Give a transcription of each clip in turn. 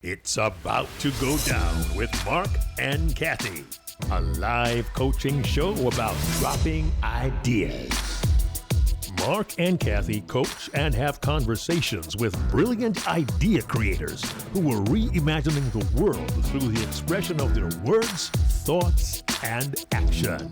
It's about to go down with Marc and Cathey, a live coaching show about dropping ideas. Marc and Cathey coach and have conversations with brilliant idea creators who are reimagining the world through the expression of their words, thoughts, and action.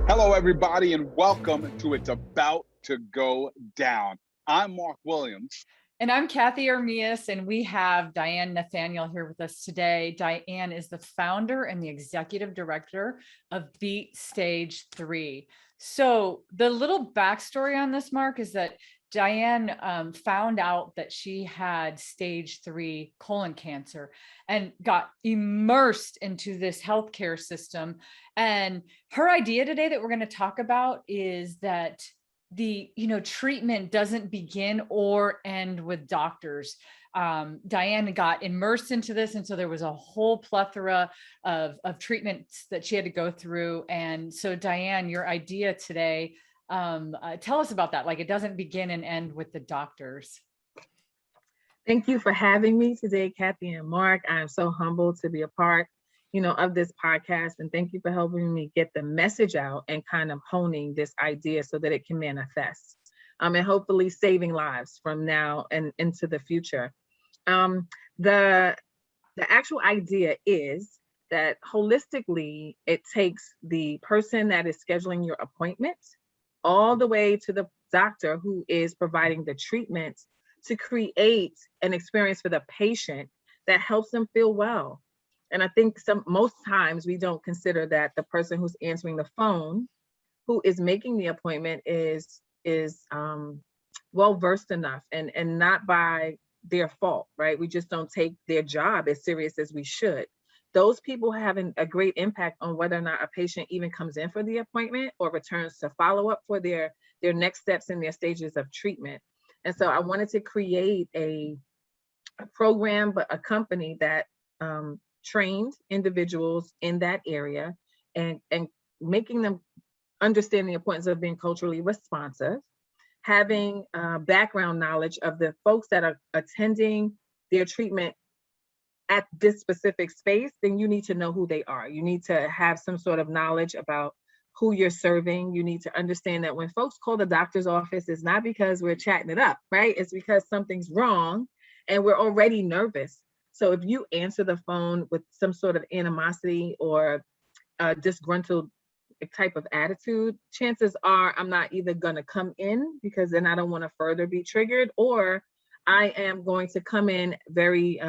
Hello, everybody, and welcome to It's About to Go Down. I'm Marc Williams. And I'm Cathey Armillas, and we have Diane Nathaniel here with us today. Diane is the founder and the executive director of Beat Stage 3. So the little backstory on this, Marc, is that Diane found out that she had stage 3 colon cancer and got immersed into this healthcare system. And her idea today that we're going to talk about is that the treatment doesn't begin or end with doctors. Diane got immersed into this, and so there was a whole plethora of treatments that she had to go through. And so, Diane, your idea today, tell us about that. Like, it doesn't begin and end with the doctors. Thank you for having me today, Cathey and Marc. I'm so humbled to be a part of this podcast. And thank you for helping me get the message out and kind of honing this idea so that it can manifest and hopefully saving lives from now and into the future. The actual idea is that holistically, it takes the person that is scheduling your appointment all the way to the doctor who is providing the treatment to create an experience for the patient that helps them feel well. And I think most times we don't consider that the person who's answering the phone, who is making the appointment, is well versed enough and not by their fault, right? We just don't take their job as serious as we should. Those people have a great impact on whether or not a patient even comes in for the appointment or returns to follow up for their next steps in their stages of treatment. And so I wanted to create a program, but a company that trained individuals in that area and making them understand the importance of being culturally responsive, having background knowledge of the folks that are attending their treatment at this specific space. Then you need to know who they are. You need to have some sort of knowledge about who you're serving. You need to understand that when folks call the doctor's office, it's not because we're chatting it up, right? It's because something's wrong and we're already nervous. So if you answer the phone with some sort of animosity or disgruntled type of attitude, chances are I'm not either going to come in because then I don't want to further be triggered, or I am going to come in very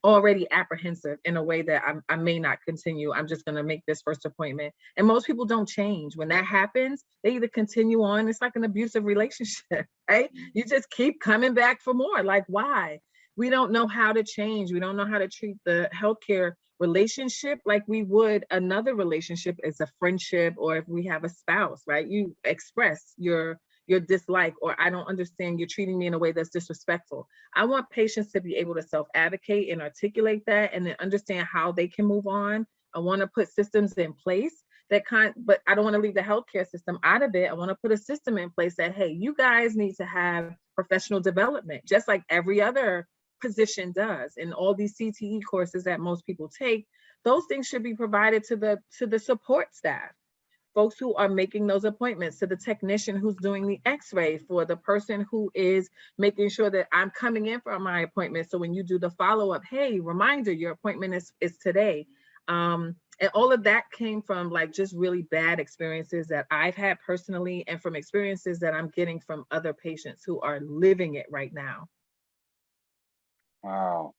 already apprehensive in a way that I may not continue. I'm just going to make this first appointment. And most people don't change. When that happens, they either continue on. It's like an abusive relationship, right? You just keep coming back for more. Like, why? We don't know how to change. We don't know how to treat the healthcare relationship like we would another relationship as a friendship, or if we have a spouse, right? You express your dislike, or I don't understand, you're treating me in a way that's disrespectful. I want patients to be able to self-advocate and articulate that and then understand how they can move on. I want to put systems in place but I don't want to leave the healthcare system out of it. I want to put a system in place that, hey, you guys need to have professional development, just like every other position does. And all these CTE courses that most people take, those things should be provided to the support staff, folks who are making those appointments, to the technician who's doing the x-ray, for the person who is making sure that I'm coming in for my appointment. So when you do the follow-up, hey, reminder, your appointment is today. And all of that came from like just really bad experiences that I've had personally, and from experiences that I'm getting from other patients who are living it right now.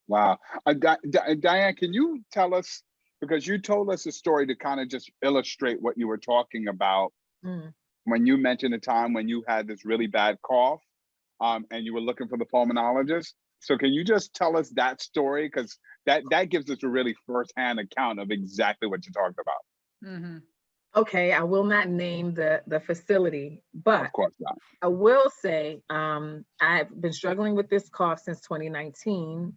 Wow. Diane, can you tell us, because you told us a story to kind of just illustrate what you were talking about when you mentioned a time when you had this really bad cough and you were looking for the pulmonologist. So can you just tell us that story? Because that gives us a really firsthand account of exactly what you talked about. Mm-hmm. Okay, I will not name the facility, but of course not. I will say I've been struggling with this cough since 2019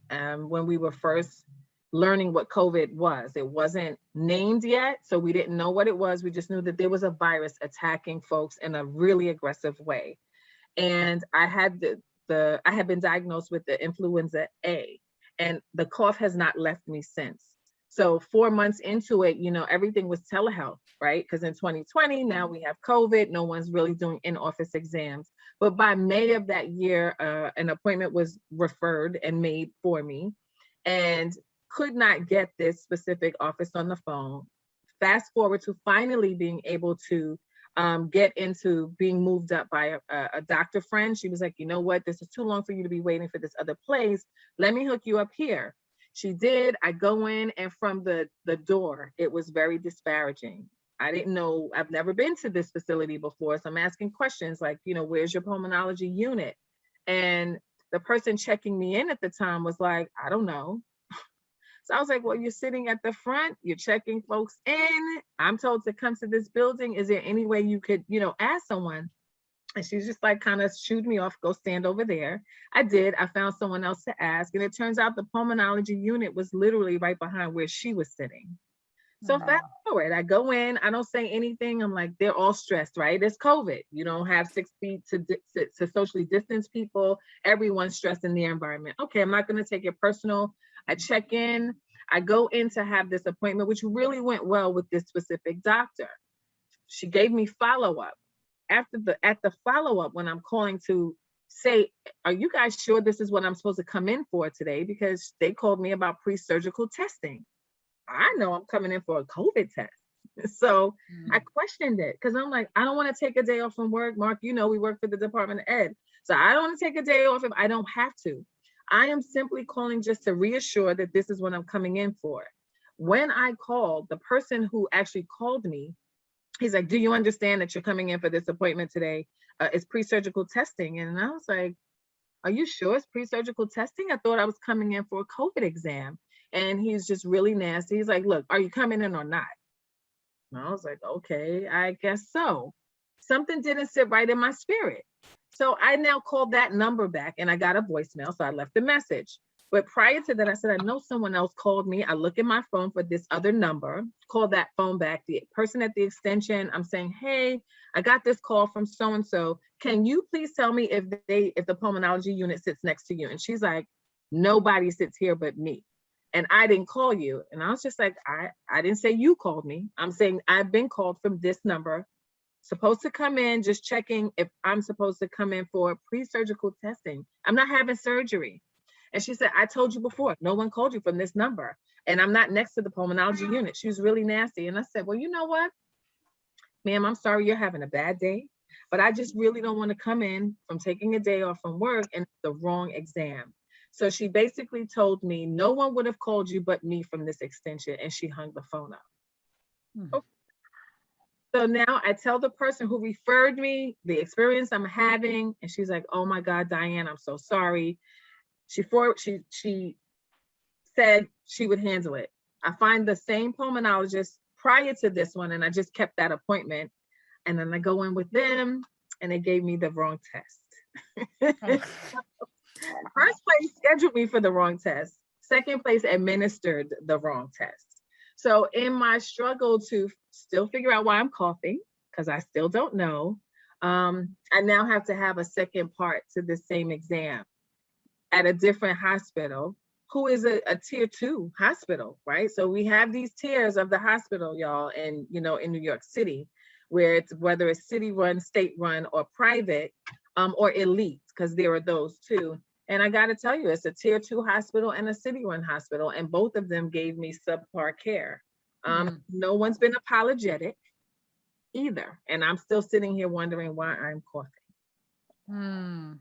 when we were first learning what COVID was. It wasn't named yet, so we didn't know what it was. We just knew that there was a virus attacking folks in a really aggressive way. And I had I had been diagnosed with the influenza A, and the cough has not left me since. So 4 months into it, everything was telehealth, right? Because in 2020, now we have COVID, no one's really doing in-office exams. But by May of that year, an appointment was referred and made for me, and could not get this specific office on the phone. Fast forward to finally being able to get into being moved up by a doctor friend. She was like, you know what, this is too long for you to be waiting for this other place. Let me hook you up here. She did. I go in, and from the door, it was very disparaging. I didn't know, I've never been to this facility before. So I'm asking questions like, where's your pulmonology unit? And the person checking me in at the time was like, I don't know. So I was like, well, you're sitting at the front, you're checking folks in. I'm told to come to this building. Is there any way you could, ask someone? And she's just like kind of shooed me off, go stand over there. I did. I found someone else to ask. And it turns out the pulmonology unit was literally right behind where she was sitting. So fast forward, I go in, I don't say anything. I'm like, they're all stressed, right? It's COVID. You don't have 6 feet to socially distance people. Everyone's stressed in their environment. Okay, I'm not going to take it personal. I check in. I go in to have this appointment, which really went well with this specific doctor. She gave me follow-up. At the follow-up, when I'm calling to say, are you guys sure this is what I'm supposed to come in for today? Because they called me about pre-surgical testing. I know I'm coming in for a COVID test. So I questioned it because I'm like, I don't want to take a day off from work. Mark, we work for the Department of Ed. So I don't want to take a day off if I don't have to. I am simply calling just to reassure that this is what I'm coming in for. When I called, the person who actually called me, he's like, do you understand that you're coming in for this appointment today? It's pre-surgical testing. And I was like, are you sure it's pre-surgical testing? I thought I was coming in for a COVID exam. And he's just really nasty. He's like, look, are you coming in or not? And I was like, okay, I guess so. Something didn't sit right in my spirit. So I now called that number back and I got a voicemail. So I left a message. But prior to that, I said, I know someone else called me. I look at my phone for this other number, call that phone back. The person at the extension, I'm saying, hey, I got this call from so-and-so. Can you please tell me if the pulmonology unit sits next to you? And she's like, nobody sits here but me. And I didn't call you. And I was just like, I didn't say you called me. I'm saying I've been called from this number, supposed to come in, just checking if I'm supposed to come in for pre-surgical testing. I'm not having surgery. And she said, I told you before, no one called you from this number. And I'm not next to the pulmonology unit. She was really nasty. And I said, well, you know what, ma'am, I'm sorry you're having a bad day, but I just really don't want to come in from taking a day off from work and the wrong exam. So she basically told me no one would have called you but me from this extension, and she hung the phone up. Okay. So now I tell the person who referred me the experience I'm having, and she's like, oh my God, Diane, I'm so sorry. She said she would handle it. I find the same pulmonologist prior to this one, and I just kept that appointment. And then I go in with them, and they gave me the wrong test. First place scheduled me for the wrong test. Second place administered the wrong test. So in my struggle to still figure out why I'm coughing, because I still don't know, I now have to have a second part to the same exam at a different hospital, who is a tier 2 hospital, right? So we have these tiers of the hospital, y'all, and in New York City, where it's whether it's city run, state run, or private, or elite, because there are those too. And I got to tell you, it's a tier 2 hospital and a city run hospital, and both of them gave me subpar care. No one's been apologetic either, and I'm still sitting here wondering why I'm coughing.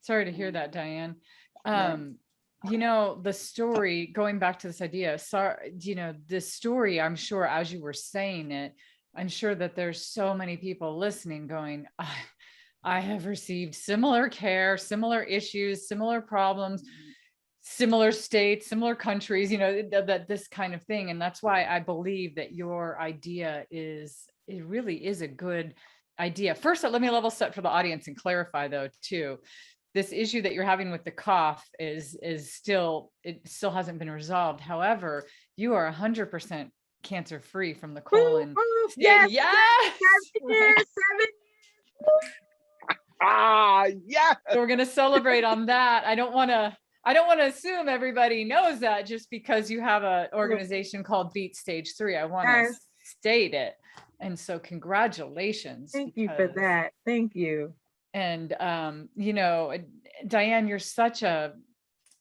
Sorry to hear that, Diane. The story, going back to this idea, this story, I'm sure as you were saying it, I'm sure that there's so many people listening going, I have received similar care, similar issues, similar problems, similar states, similar countries, that this kind of thing. And that's why I believe that your idea it really is a good idea. First, let me level set for the audience and clarify though, too. This issue that you're having with the cough is still hasn't been resolved. However, you are 100% cancer-free from the colon. Yes. Yes. Yes. Yeah. So we're going to celebrate on that. I don't want to assume everybody knows that just because you have an organization called Beat Stage 3. I want to state it. And so congratulations. Thank you for that. Thank you. And, you know, Diane, you're such a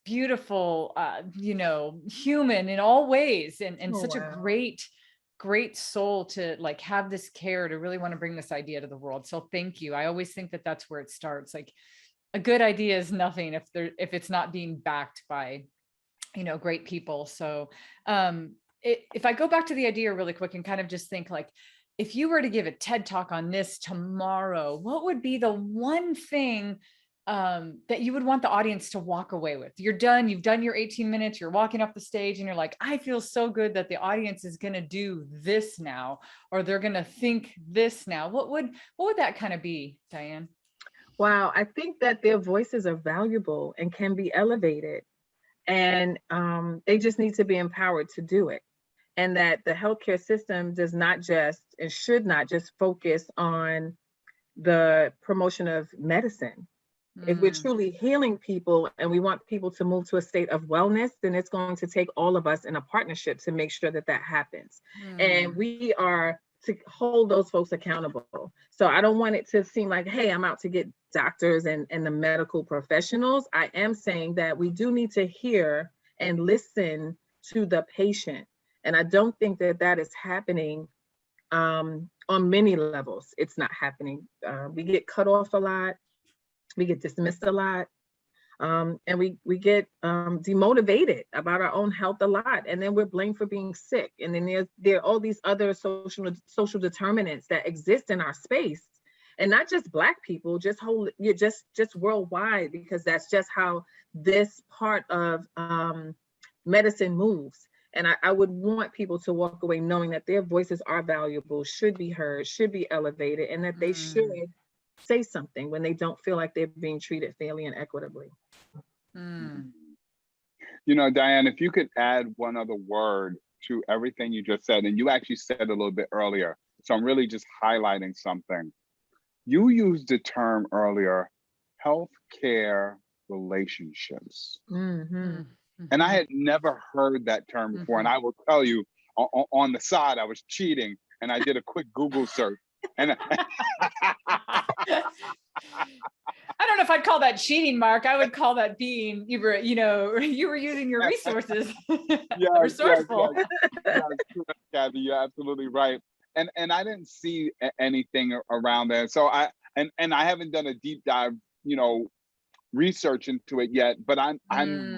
beautiful, you know, human in all ways, and such a great soul to like have this care to really want to bring this idea to the world. So thank you. I always think that that's where it starts. Like a good idea is nothing if it's not being backed by, you know, great people. So if I go back to the idea really quick and kind of just think like, if you were to give a TED talk on this tomorrow, what would be the one thing that you would want the audience to walk away with? You've done your 18 minutes, you're walking off the stage and you're like, I feel so good that the audience is going to do this now, or they're going to think this now. What would that kind of be, Diane? Wow. I think that their voices are valuable and can be elevated, and they just need to be empowered to do it. And that the healthcare system does not just and should not just focus on the promotion of medicine. If we're truly healing people and we want people to move to a state of wellness, then it's going to take all of us in a partnership to make sure that that happens. And we are to hold those folks accountable. So I don't want it to seem like, hey, I'm out to get doctors and the medical professionals. I am saying that we do need to hear and listen to the patient. And I don't think that that is happening on many levels. It's not happening. We get cut off a lot. We get dismissed a lot. And we get demotivated about our own health a lot. And then we're blamed for being sick. And then there are all these other social determinants that exist in our space. And not just Black people, just worldwide, because that's just how this part of medicine moves. And I would want people to walk away knowing that their voices are valuable, should be heard, should be elevated, and that they should say something when they don't feel like they're being treated fairly and equitably. You know, Diane, if you could add one other word to everything you just said, and you actually said a little bit earlier, so I'm really just highlighting something. You used the term earlier, healthcare relationships. And I had never heard that term before. And I will tell you, on the side, I was cheating and I did a quick Google search. And I don't know if I'd call that cheating, Marc. I would call that being, you were using your resources. Resourceful. Yeah, Cathey, you're absolutely right. And I didn't see anything around that. So I haven't done a deep dive, research into it yet, but I'm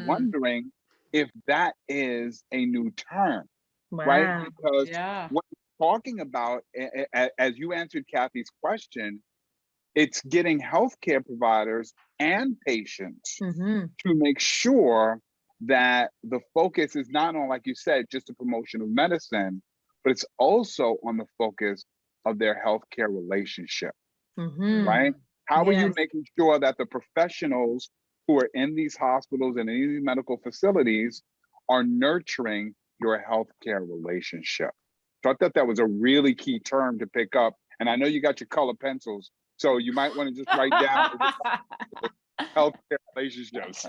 wondering if that is a new term, right? Because what you're talking about, as you answered Cathey's question, it's getting healthcare providers and patients to make sure that the focus is not on, like you said, just the promotion of medicine, but it's also on the focus of their healthcare relationship, right? How are you making sure that the professionals who are in these hospitals and in these medical facilities are nurturing your healthcare relationship? So I thought that was a really key term to pick up. And I know you got your color pencils, so you might want to just write down healthcare relationships.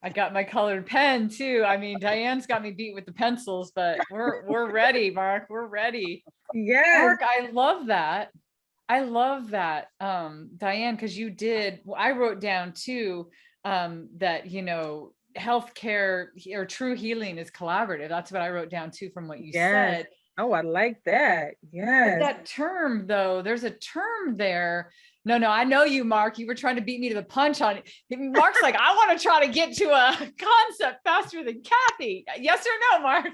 I got my colored pen too. I mean, Diane's got me beat with the pencils, but we're ready, Marc. We're ready. Yes. Marc, I love that. Diane, because I wrote down too, that, healthcare or true healing is collaborative. That's what I wrote down too from what you said. Oh, I like that. Yes. That term though, there's a term there. No, I know you, Marc. You were trying to beat me to the punch on it. Marc's like, I want to try to get to a concept faster than Cathey. Yes or no, Marc?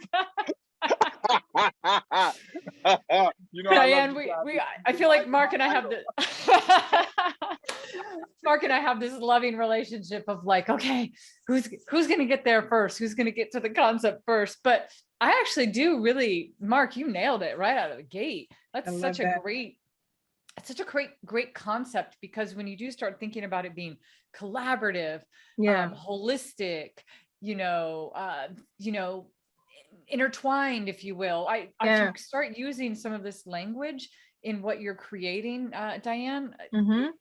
Diane, I feel like Marc and I have this loving relationship of like, okay, who's going to get there first? Who's going to get to the concept first? But I actually do really, Marc, you nailed it right out of the gate. That's such a great concept, because when you do start thinking about it being collaborative, holistic, intertwined, if you will, I start using some of this language, in what you're creating, Diane,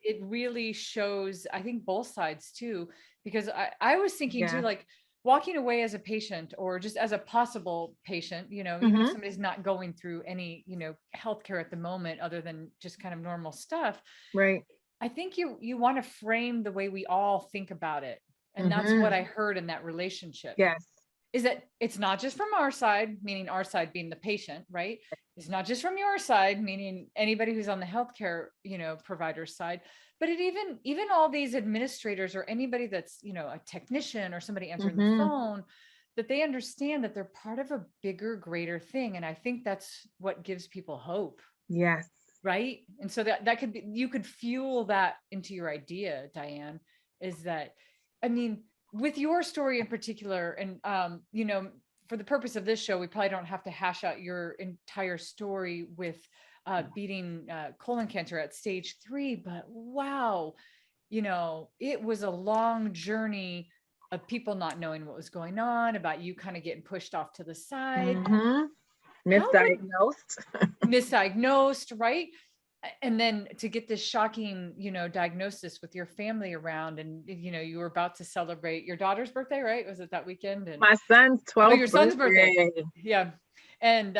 it really shows, I think, both sides too, because I was thinking too, like walking away as a patient or just as a possible patient, you know, even if somebody's not going through any, you know, healthcare at the moment, other than just kind of normal stuff. Right. I think you want to frame the way we all think about it. And that's what I heard in that relationship. Yes. Is that it's not just from our side, meaning our side being the patient, right? It's not just from your side, meaning anybody who's on the healthcare, you know, provider side, but it even all these administrators or anybody that's, you know, a technician or somebody answering the phone, that they understand that they're part of a bigger, greater thing. And I think that's what gives people hope. Yes. Right. And so that could be, you could fuel that into your idea, Diane, is that, I mean, with your story in particular, and, you know, for the purpose of this show, we probably don't have to hash out your entire story with beating colon cancer at stage 3, but wow, you know, it was a long journey of people not knowing what was going on, about you kind of getting pushed off to the side. Misdiagnosed, right? And then to get this shocking, you know, diagnosis with your family around, and, you know, you were about to celebrate your daughter's birthday, right? Was it that weekend? And my son's 12th. Oh, your son's birthday. Yeah. And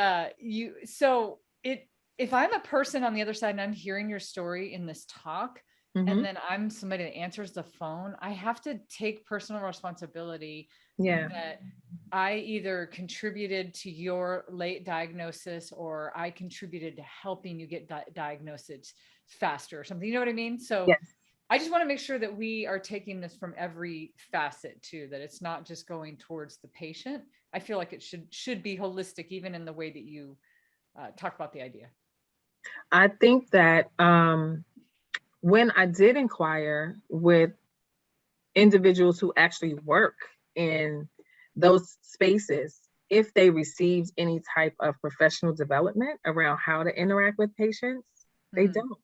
if I'm a person on the other side and I'm hearing your story in this talk, and then I'm somebody that answers the phone, I have to take personal responsibility that I either contributed to your late diagnosis, or I contributed to helping you get diagnosis faster or something. You know what I mean? So I just want to make sure that we are taking this from every facet too, that it's not just going towards the patient. I feel like it should be holistic, even in the way that you talk about the idea. I think that when I did inquire with individuals who actually work in those spaces, if they received any type of professional development around how to interact with patients, they don't.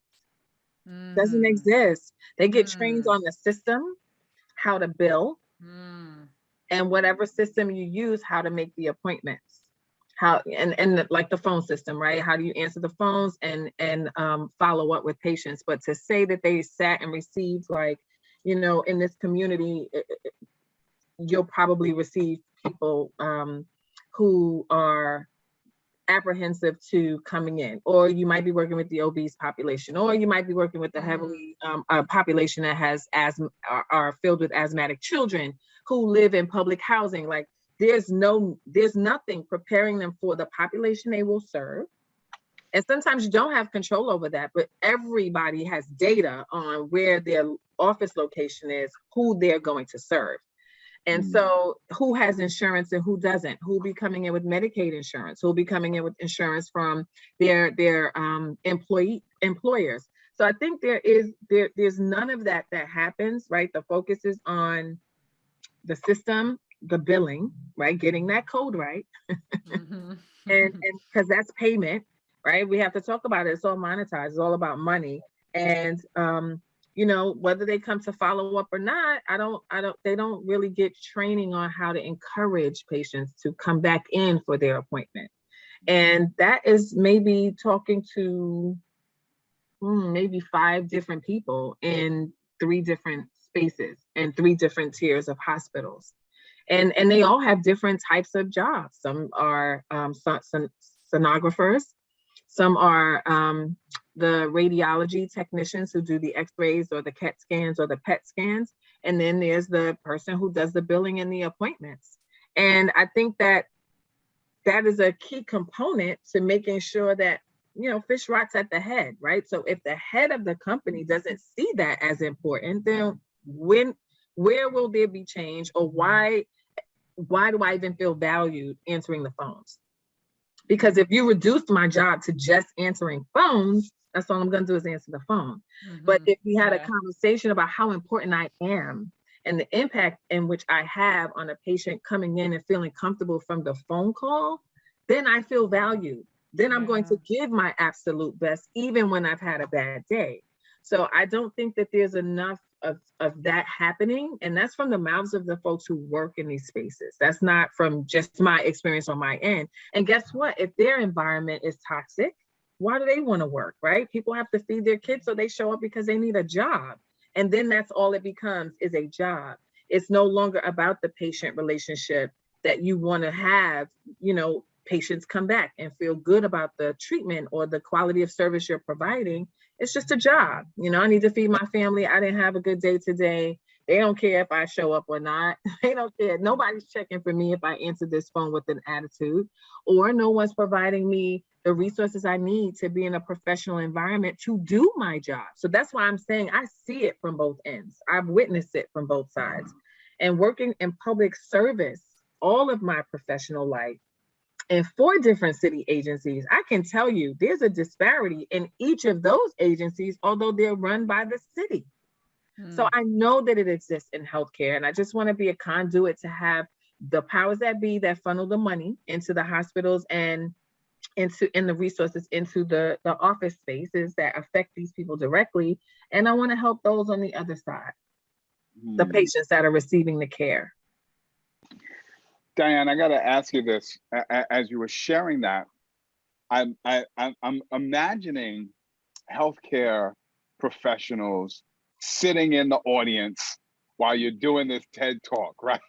Doesn't exist. They get trained on the system, how to bill, and whatever system you use, how to make the appointments, how and like the phone system, right? How do you answer the phones and follow up with patients? But to say that they sat and received, like, you know, in this community, you'll probably receive people who are apprehensive to coming in, or you might be working with the obese population, or you might be working with the heavily population that has asthma, are filled with asthmatic children who live in public housing. Like there's nothing preparing them for the population they will serve. And sometimes you don't have control over that, but everybody has data on where their office location is, who they're going to serve. And so who has insurance and who doesn't, who'll be coming in with Medicaid insurance, who'll be coming in with insurance from their employers. So I think there's none of that happens, right? The focus is on the system, the billing, right? Getting that code right. And because that's payment, right? We have to talk about it. It's all monetized. It's all about money. And, you know, whether they come to follow up or not, they don't really get training on how to encourage patients to come back in for their appointment. And that is maybe talking to maybe 5 different people in 3 different spaces and 3 different tiers of hospitals. And they all have different types of jobs. Some are sonographers. Some are the radiology technicians who do the x-rays or the CAT scans or the PET scans. And then there's the person who does the billing and the appointments. And I think that is a key component to making sure that, you know, fish rots at the head, right? So if the head of the company doesn't see that as important, then where will there be change, or why do I even feel valued answering the phones? Because if you reduced my job to just answering phones, that's all I'm going to do is answer the phone. But if we had a conversation about how important I am and the impact in which I have on a patient coming in and feeling comfortable from the phone call, then I feel valued. Then I'm going to give my absolute best, even when I've had a bad day. So I don't think that there's enough of that happening. And that's from the mouths of the folks who work in these spaces. That's not from just my experience on my end. And guess what? If their environment is toxic, Why do they want to work, right? People have to feed their kids, so they show up because they need a job. And then that's all it becomes, is a job. It's no longer about the patient relationship that you want to have, patients come back and feel good about the treatment or the quality of service you're providing. It's just a job. I need to feed my family. I didn't have a good day today. They don't care if I show up or not. They don't care. Nobody's checking for me if I answer this phone with an attitude, or no one's providing me the resources I need to be in a professional environment to do my job. So that's why I'm saying I see it from both ends. I've witnessed it from both sides. And working in public service all of my professional life in 4 different city agencies, I can tell you there's a disparity in each of those agencies, although they're run by the city. So I know that it exists in healthcare, and I just want to be a conduit to have the powers that be that funnel the money into the hospitals and the resources into the office spaces that affect these people directly. And I want to help those on the other side, the patients that are receiving the care. Diane, I got to ask you this. As you were sharing that, I'm imagining healthcare professionals sitting in the audience while you're doing this TED talk, right?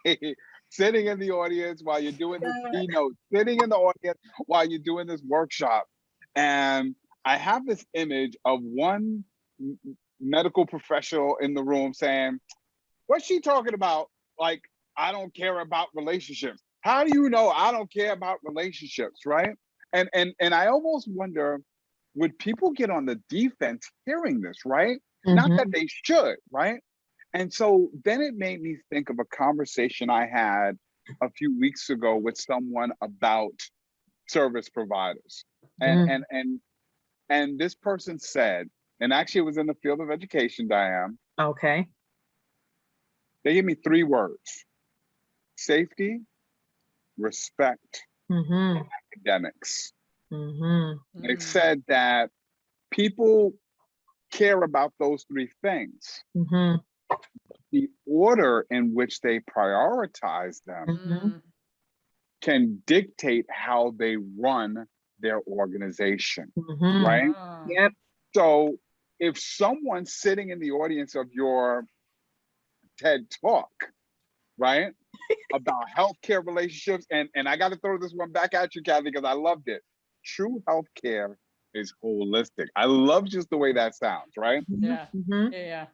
Sitting in the audience while you're doing this keynote, sitting in the audience while you're doing this workshop. And I have this image of one medical professional in the room saying, what's she talking about? Like, I don't care about relationships. How do you know I don't care about relationships, right? And I almost wonder, would people get on the defense hearing this, right? Not that they should, right? And so then it made me think of a conversation I had a few weeks ago with someone about service providers. And this person said, and actually it was in the field of education, Diane. Okay. They gave me 3 words: safety, respect, and academics. They said that people care about those 3 things. The order in which they prioritize them can dictate how they run their organization, right? Yep. So if someone's sitting in the audience of your TED talk, right, about healthcare relationships, and I got to throw this one back at you, Cathey, because I loved it. True healthcare is holistic. I love just the way that sounds, right? Yeah. Yeah.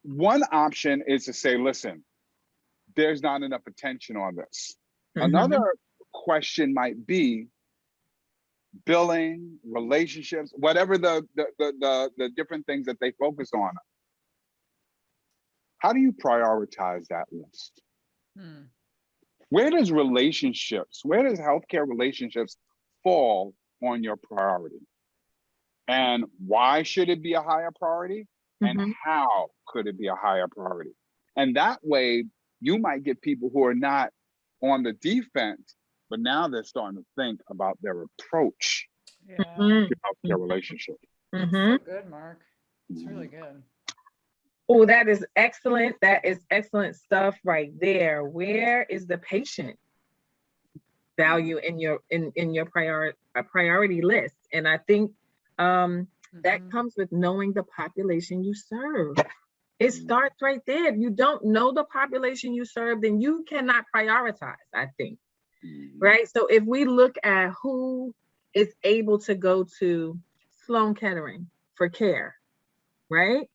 One option is to say, listen, there's not enough attention on this. Another question might be billing, relationships, whatever the different things that they focus on. How do you prioritize that list? Where does healthcare relationships fall on your priority? And why should it be a higher priority? And how could it be a higher priority? And that way, you might get people who are not on the defense, but now they're starting to think about their approach to healthcare relationship. So good, Marc. It's really good. Oh, that is excellent. That is excellent stuff right there. Where is the patient value in your priority list? And I think that comes with knowing the population you serve. It starts right there. If you don't know the population you serve, then you cannot prioritize, I think. Right? So if we look at who is able to go to Sloan Kettering for care, right?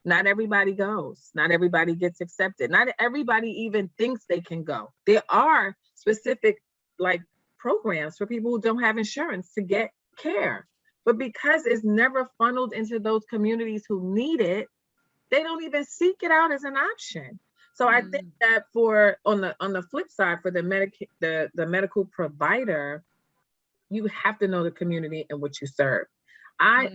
Not everybody goes. Not everybody gets accepted. Not everybody even thinks they can go. There are specific programs for people who don't have insurance to get care. But because it's never funneled into those communities who need it, they don't even seek it out as an option. So I think that on the flip side, for the medical provider, you have to know the community in which you serve. I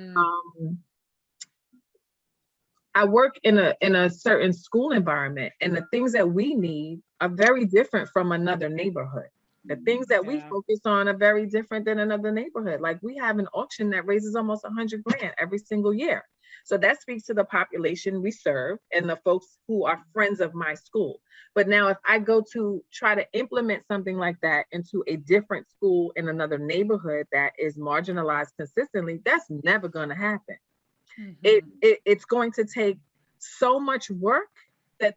work in a certain school environment, and the things that we need are very different from another neighborhood. The things that we focus on are very different than another neighborhood. Like, we have an auction that raises almost $100,000 every single year. So that speaks to the population we serve and the folks who are friends of my school. But now if I go to try to implement something like that into a different school in another neighborhood that is marginalized consistently, that's never going to happen. It's going to take so much work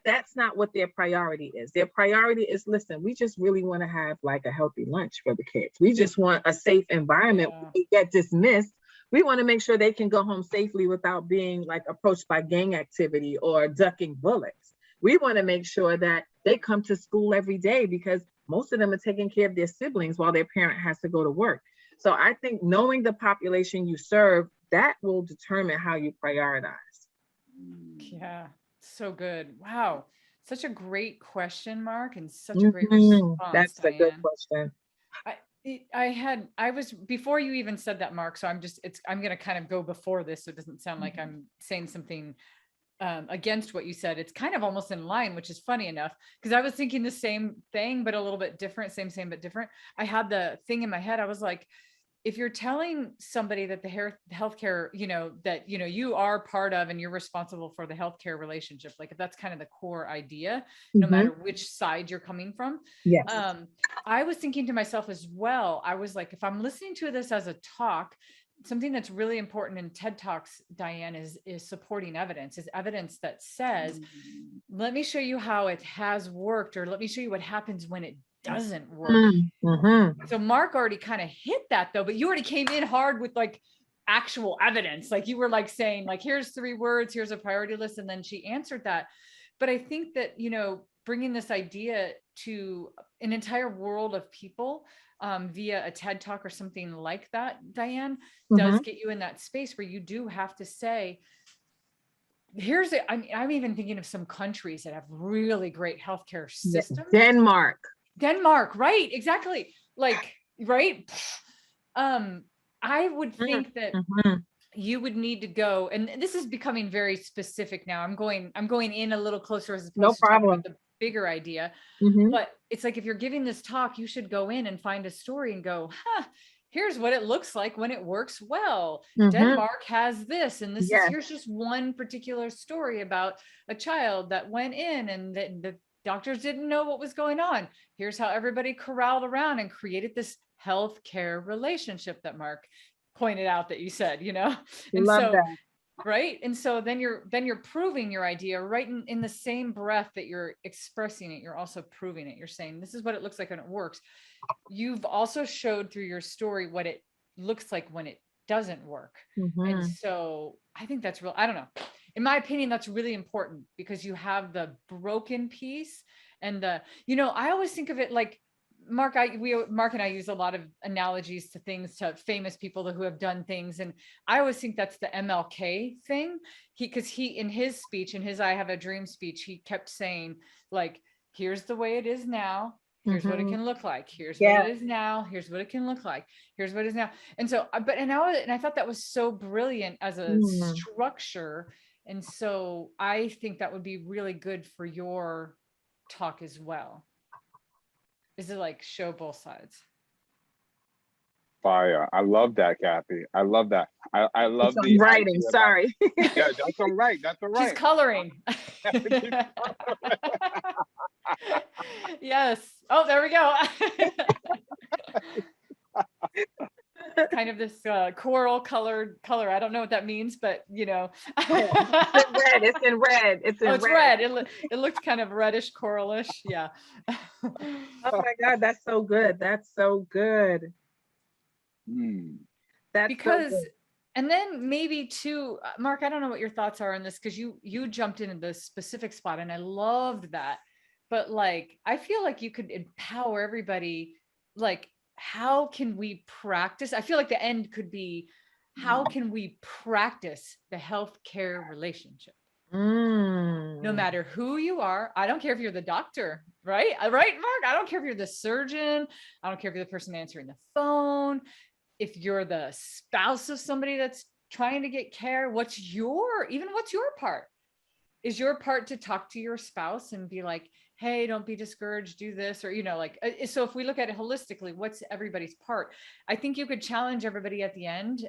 that's not what their priority is. Their priority is, listen, we just really want to have like a healthy lunch for the kids. We just want a safe environment. When they get dismissed, we want to make sure they can go home safely without being like approached by gang activity or ducking bullets. We want to make sure that they come to school every day because most of them are taking care of their siblings while their parent has to go to work. So I think knowing the population you serve, that will determine how you prioritize. Yeah. So good. Wow. Such a great question, Marc, and such a great response. That's Diane. a good question. I was, before you even said that, Marc, so I'm going to kind of go before this. So it doesn't sound like I'm saying something against what you said. It's kind of almost in line, which is funny enough, because I was thinking the same thing, but a little bit different, same, but different. I had the thing in my head. I was like, if you're telling somebody that the healthcare, that, you are part of and you're responsible for the healthcare relationship, like if that's kind of the core idea, no matter which side you're coming from. Yes. I was thinking to myself as well, I was like, if I'm listening to this as a talk, something that's really important in TED Talks, Diane, is supporting evidence, is evidence that says, let me show you how it has worked, or let me show you what happens when it doesn't work. So Marc already kind of hit that though, but you already came in hard with like actual evidence. Like you were like saying, like, here's 3 words, here's a priority list. And then she answered that. But I think that, bringing this idea to an entire world of people via a TED Talk or something like that, Diane, does get you in that space where you do have to say, I'm even thinking of some countries that have really great healthcare systems. Denmark, right? Exactly. Like, right. I would think that you would need to go, and this is becoming very specific now. I'm going in a little closer as opposed to talking about the bigger idea. But it's like, if you're giving this talk, you should go in and find a story and go, here's what it looks like when it works well. Denmark has this, and this is, here's just one particular story about a child that went in and the doctors didn't know what was going on. Here's how everybody corralled around and created this healthcare relationship that Marc pointed out that you said, and Love so that. Right. And so then you're proving your idea right in the same breath that you're expressing it. You're also proving it. You're saying, this is what it looks like when it works. You've also showed through your story what it looks like when it doesn't work. And so I think that's real. I don't know. In my opinion, that's really important, because you have the broken piece and I always think of it like, Marc and I use a lot of analogies to things, to famous people who have done things. And I always think that's the MLK thing. Because he, in his speech, in his I Have a Dream speech, he kept saying, like, here's the way it is now. Here's what it can look like. Here's what it is now. Here's what it can look like. Here's what it is now. And so, and I thought that was so brilliant as a structure. And so I think that would be really good for your talk as well. Is it like show both sides? Fire. I love that, Cathey. I love that. I love the writing. Sorry. Yeah, that's all right. That's all right. She's coloring. Yes. Oh, there we go. Kind of this coral colored color. I don't know what that means, but It's in red. It's in red. It's red. It looks kind of reddish coralish. Yeah. Oh my God, that's so good. That's so good. That's because so good. And then maybe too, Marc, I don't know what your thoughts are on this, because you jumped into the specific spot and I loved that. But like, I feel like you could empower everybody. Like, how can we practice? I feel like the end could be, how can we practice the healthcare relationship? No matter who you are. I don't care if you're the doctor, right? Right, Marc? I don't care if you're the surgeon. I don't care if you're the person answering the phone. If you're the spouse of somebody that's trying to get care, what's your part? is your part to talk to your spouse and be like, hey, don't be discouraged, do this, or, like, so if we look at it holistically, what's everybody's part? I think you could challenge everybody at the end,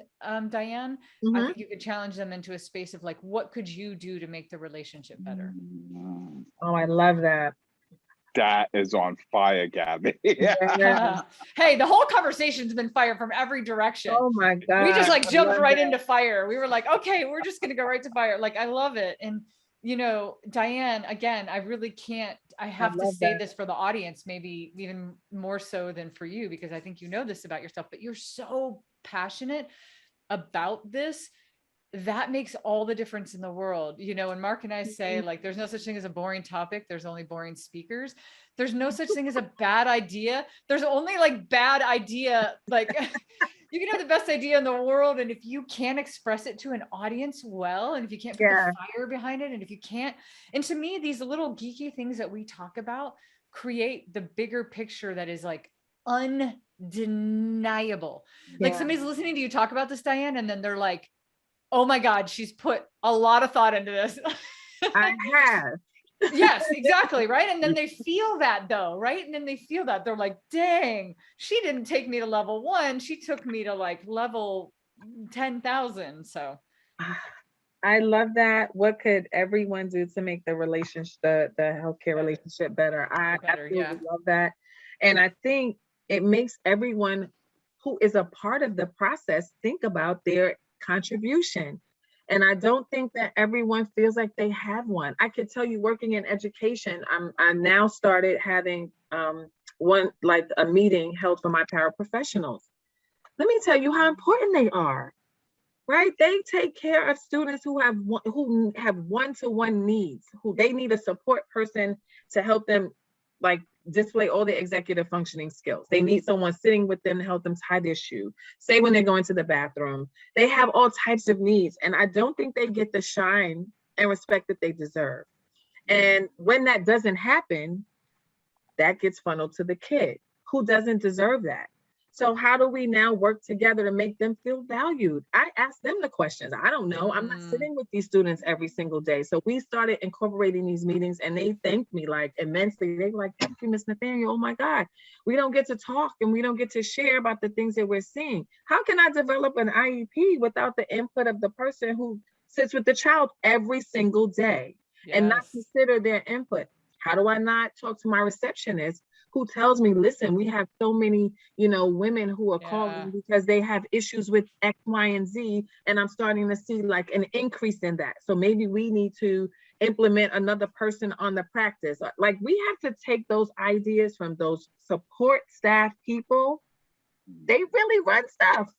Diane. I think you could challenge them into a space of like, what could you do to make the relationship better? Oh, I love that. That is on fire, Gabby. Yeah. Hey, the whole conversation's been fire from every direction. Oh my God. We just like I jumped love right that. into fire. We were like, okay, we're just going to go right to fire. Like, I love it. And, Diane, again, I really can't, I have to say this for the audience, maybe even more so than for you, because I think you know this about yourself, but you're so passionate about this. That makes all the difference in the world. When Mark and I say, like, there's no such thing as a boring topic, there's only boring speakers. There's no such thing as a bad idea. There's only like bad idea. Like, you can have the best idea in the world, and if you can't express it to an audience well, and if you can't put the fire behind it, and if you can't, and to me, these little geeky things that we talk about create the bigger picture that is like undeniable. Like, somebody's listening to you talk about this, Diane, and then they're like, oh my God, she's put a lot of thought into this. I have. Yes, exactly. Right. And then they feel that though. Right. And then they feel that they're like, dang, she didn't take me to level 1. She took me to like level 10,000. So I love that. What could everyone do to make the relationship, the healthcare relationship better? I absolutely love that. And I think it makes everyone who is a part of the process think about their contribution. And I don't think that everyone feels like they have one. I could tell you, working in education, I now started having one, like a meeting held for my paraprofessionals. Let me tell you how important they are, right? They take care of students who have one-to-one needs, who they need a support person to help them like display all the executive functioning skills. They need someone sitting with them to help them tie their shoe, say when they're going to the bathroom. They have all types of needs. And I don't think they get the shine and respect that they deserve. And when that doesn't happen, that gets funneled to the kid who doesn't deserve that. So how do we now work together to make them feel valued? I ask them the questions. I don't know. I'm not sitting with these students every single day. So we started incorporating these meetings, and they thanked me like immensely. They were like, thank you, Miss Nathaniel. Oh my God, we don't get to talk and we don't get to share about the things that we're seeing. How can I develop an IEP without the input of the person who sits with the child every single day and not consider their input? How do I not talk to my receptionist who tells me, listen, we have so many, women who are calling because they have issues with X, Y, and Z, and I'm starting to see like an increase in that. So maybe we need to implement another person on the practice. Like, we have to take those ideas from those support staff people. They really run stuff.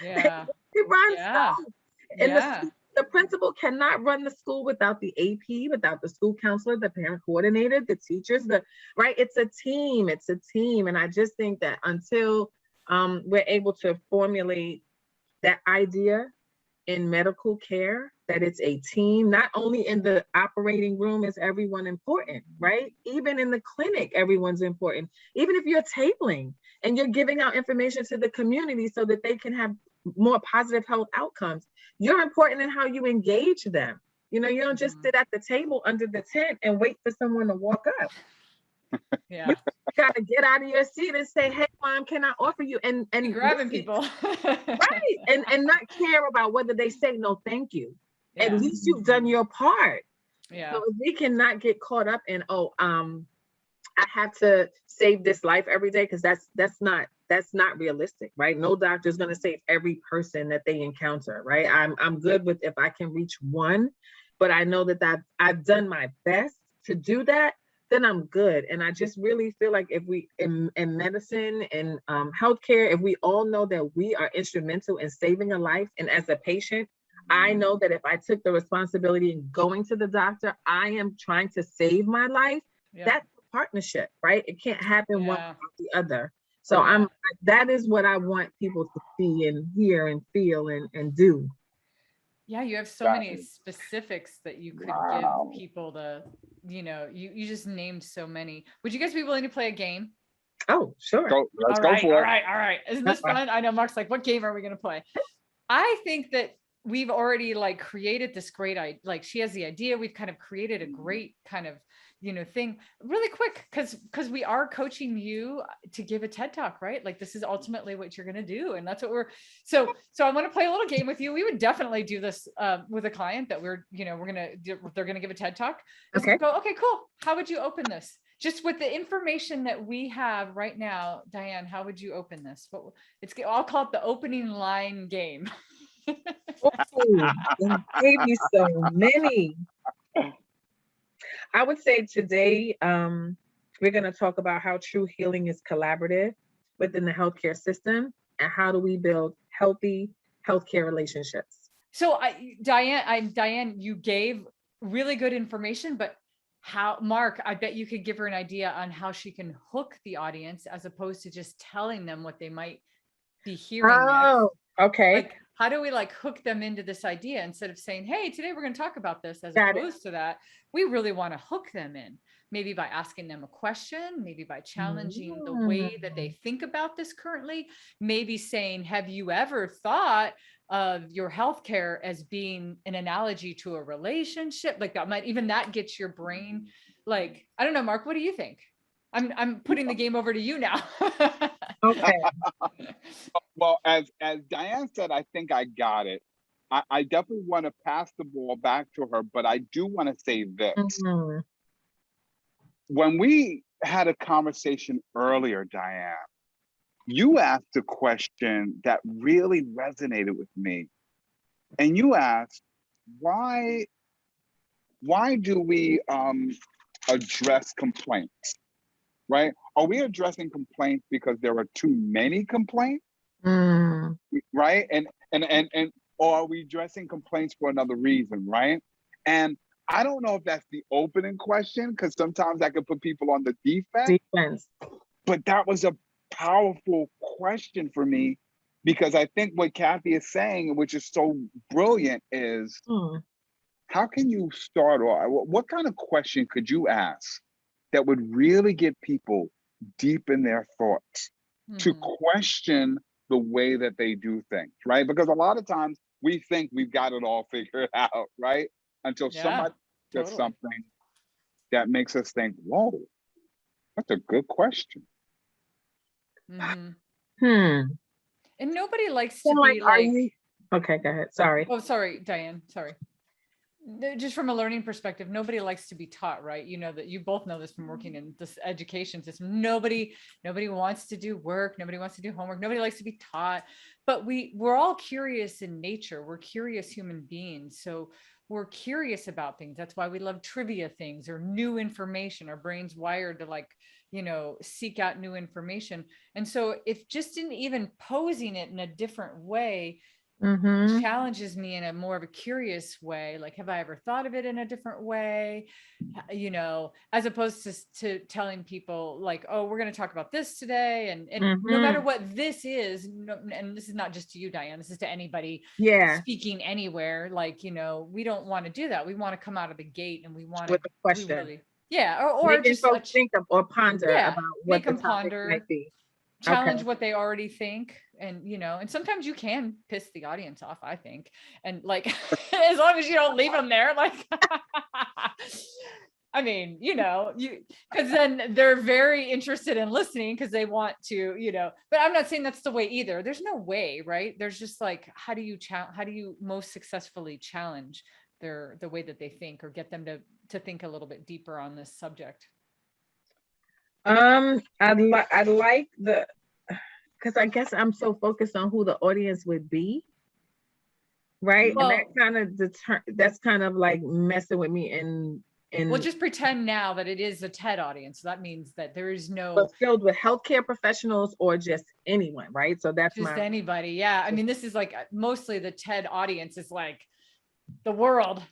Yeah. They run stuff. And the principal cannot run the school without the AP, without the school counselor, the parent coordinator, the teachers, right? It's a team. And I just think that until we're able to formulate that idea in medical care, that it's a team, not only in the operating room is everyone important, right? Even in the clinic, everyone's important. Even if you're tabling and you're giving out information to the community so that they can have more positive health outcomes, you're important in how you engage them. You don't just sit at the table under the tent and wait for someone to walk up. Yeah. You gotta get out of your seat and say, hey, Mom, can I offer you? And grabbing people. Right. And not care about whether they say no, thank you. Yeah. At least you've done your part. Yeah. So if we cannot get caught up in, I have to save this life every day, because that's not realistic, right? No doctor is going to save every person that they encounter, right? I'm good with if I can reach one, but I know that I've done my best to do that, then I'm good. And I just really feel like if we in medicine and healthcare, if we all know that we are instrumental in saving a life, and as a patient, I know that if I took the responsibility in going to the doctor, I am trying to save my life. Yeah. That's a partnership, right? It can't happen one without the other. So that is what I want people to see and hear and feel and do. Yeah, you have so many specifics that you could give people to, you just named so many. Would you guys be willing to play a game? Oh, sure. Let's go for it. All right. Isn't this fun? I know Mark's like, what game are we going to play? I think that we've already like created this great, like she has the idea, we've kind of created a great kind of, thing really quick. Cause we are coaching you to give a TED talk, right? Like this is ultimately what you're going to do. And that's what so I want to play a little game with you. We would definitely do this with a client that they're going to give a TED talk. Okay. Go, okay, cool. How would you open this? Just with the information that we have right now, Diane, how would you open this? I'll call it the opening line game. Oh, you gave me so many. I would say today, we're going to talk about how true healing is collaborative within the healthcare system and how do we build healthy healthcare relationships. So Diane, you gave really good information, but Marc, I bet you could give her an idea on how she can hook the audience as opposed to just telling them what they might be hearing next. Okay. Like, how do we like hook them into this idea instead of saying, hey, today we're going to talk about this, as opposed to that, we really want to hook them in, maybe by asking them a question, maybe by challenging the way that they think about this currently, maybe saying, have you ever thought of your healthcare as being an analogy to a relationship? Like that gets your brain. Like, I don't know, Marc, what do you think? I'm putting the game over to you now. Okay. Well, as Diane said, I think I got it. I definitely want to pass the ball back to her, but I do want to say this. Mm-hmm. When we had a conversation earlier, Diane, you asked a question that really resonated with me. And you asked, why do we address complaints, right? Are we addressing complaints because there are too many complaints, right? And or are we addressing complaints for another reason, right? And I don't know if that's the opening question, because sometimes that could put people on the defense. But that was a powerful question for me, because I think what Cathey is saying, which is so brilliant, is how can you start, or what kind of question could you ask that would really get people deep in their thoughts to question the way that they do things, right? Because a lot of times we think we've got it all figured out, right? Until somebody says something that makes us think, whoa, that's a good question. And nobody likes to be like, okay, go ahead. Sorry. Oh, sorry, Diane. Sorry. Just from a learning perspective, nobody likes to be taught, right? You know that, you both know this from working in this education system. Nobody wants to do work. Nobody wants to do homework. Nobody likes to be taught. But we're all curious in nature. We're curious human beings. So we're curious about things. That's why we love trivia things or new information. Our brain's wired to like, seek out new information. And so if just in even posing it in a different way, challenges me in a more of a curious way, like, have I ever thought of it in a different way, as opposed to telling people like, oh, we're going to talk about this today, and no matter what this is, and this is not just to you, Diane, this is to anybody speaking anywhere, like, we don't want to do that. We want to come out of the gate and we want with a question, or just folks think of or ponder about what the topic might be. Challenge what they already think. And, and sometimes you can piss the audience off, I think. And like, as long as you don't leave them there, like, I mean, because then they're very interested in listening because they want to, but I'm not saying that's the way either. There's no way, right? There's just like, how do you most successfully challenge the way that they think, or get them to think a little bit deeper on this subject? I'd like because I guess I'm so focused on who the audience would be, right? Well, and that's kind of like messing with me. And well, just pretend now that it is a TED audience. So that means that there is no filled with healthcare professionals or just anyone, right? So that's just anybody. Yeah, I mean, this is like mostly the TED audience is like the world.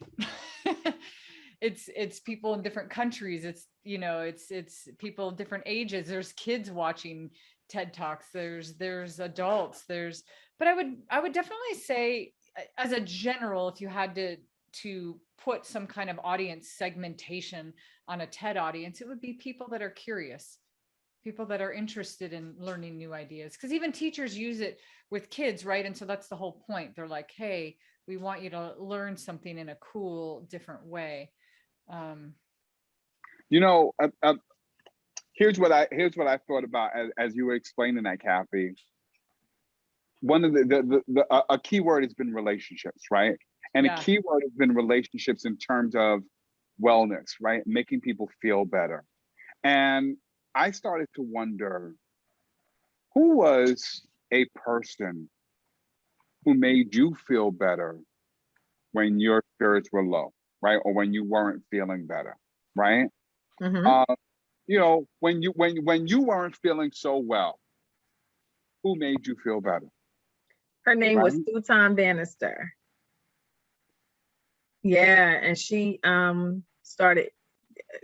It's people in different countries. It's it's people of different ages. There's kids watching TED Talks. There's adults. But I would definitely say, as a general, if you had to put some kind of audience segmentation on a TED audience, it would be people that are curious, people that are interested in learning new ideas. Because even teachers use it with kids, right? And so that's the whole point. They're like, hey, We want you to learn something in a cool, different way. You know, here's what I thought about as you were explaining that, Cathey. One of a key word has been relationships, right? And Yeah. a key word has been relationships in terms of wellness, right? Making people feel better. And I started to wonder, who was a person who made you feel better when your spirits were low, right? Or when you weren't feeling better, right? Mhm. You know, when you weren't feeling so well, who made you feel better, Her name was right? Susan Bannister. Yeah, and she started,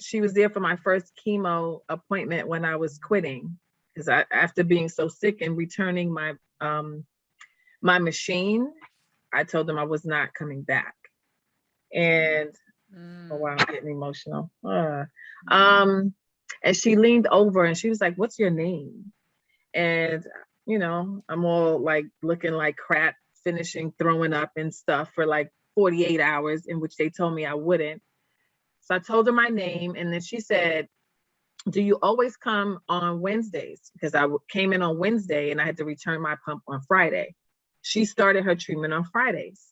she was there for my first chemo appointment when I was quitting, because after being so sick and returning my my machine, I told them I was not coming back. And oh wow, I'm getting emotional. And she leaned over and she was like, "What's your name?" And you know, I'm all like looking like crap, finishing throwing up and stuff for like 48 hours, in which they told me I wouldn't. So I told her my name, and then she said, "Do you always come on Wednesdays?" Because I came in on Wednesday and I had to return my pump on Friday. She started her treatment on Fridays.